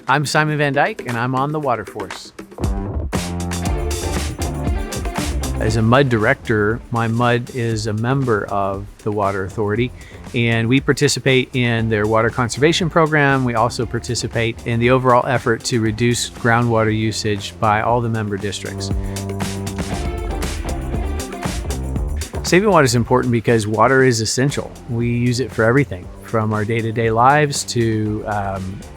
I'm Simon VanDyk, and I'm on the Water Force. As a MUD director, my MUD is a member of the Water Authority, and we participate in their water conservation program. We also participate in the overall effort to reduce groundwater usage by all the member districts. Saving water is important because water is essential. We use it for everything, from our day-to-day lives to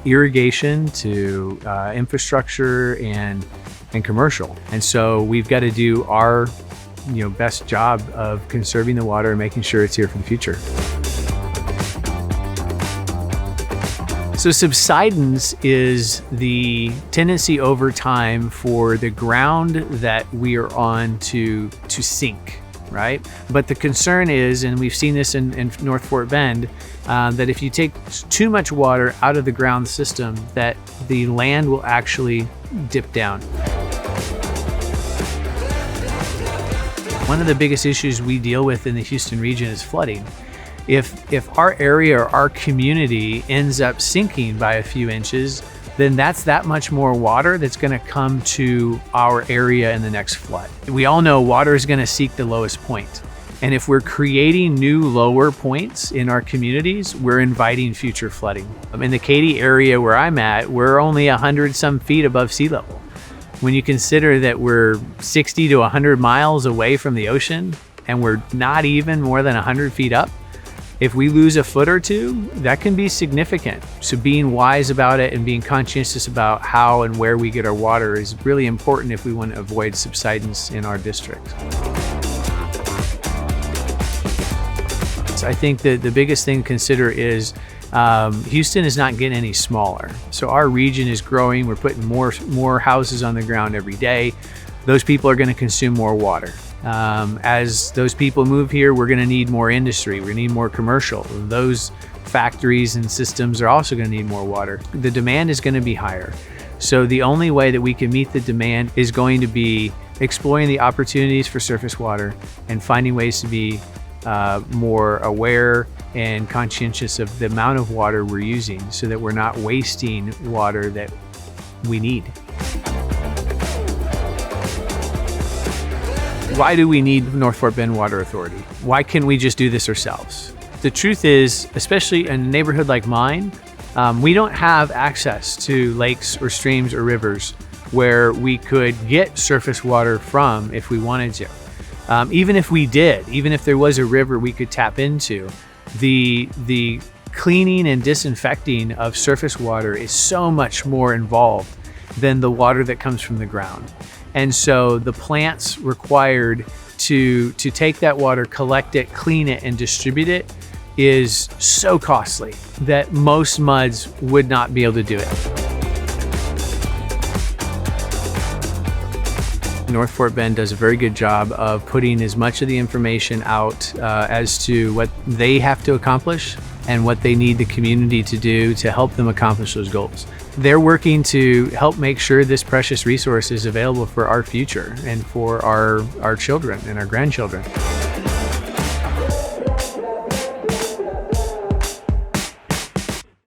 irrigation to infrastructure and commercial. And so we've got to do our best job of conserving the water and making sure it's here for the future. So subsidence is the tendency over time for the ground that we are on to sink, right? But the concern is, and we've seen this in North Fort Bend, that if you take too much water out of the ground system, that the land will actually dip down. One of the biggest issues we deal with in the Houston region is flooding. If our area or our community ends up sinking by a few inches, then that's that much more water that's going to come to our area in the next flood. We all know water is going to seek the lowest point. And if we're creating new lower points in our communities, we're inviting future flooding. In the Katy area where I'm at, we're only 100 some feet above sea level. When you consider that we're 60 to 100 miles away from the ocean and we're not even more than 100 feet up, if we lose a foot or two, that can be significant. So being wise about it and being conscientious about how and where we get our water is really important if we want to avoid subsidence in our district. So I think that the biggest thing to consider is Houston is not getting any smaller. So our region is growing. We're putting more houses on the ground every day. Those people are going to consume more water. As those people move here, we're going to need more industry. We're going to need more commercial. Those factories and systems are also going to need more water. The demand is going to be higher. So the only way that we can meet the demand is going to be exploring the opportunities for surface water and finding ways to be more aware and conscientious of the amount of water we're using so that we're not wasting water that we need. Why do we need North Fort Bend Water Authority? Why can't we just do this ourselves? The truth is, especially in a neighborhood like mine, we don't have access to lakes or streams or rivers where we could get surface water from if we wanted to. Even if we did, even if there was a river we could tap into, the cleaning and disinfecting of surface water is so much more involved than the water that comes from the ground. And so the plants required to take that water, collect it, clean it, and distribute it is so costly that most MUDs would not be able to do it. North Fort Bend does a very good job of putting as much of the information out as to what they have to accomplish and what they need the community to do to help them accomplish those goals. They're working to help make sure this precious resource is available for our future and for our children and our grandchildren.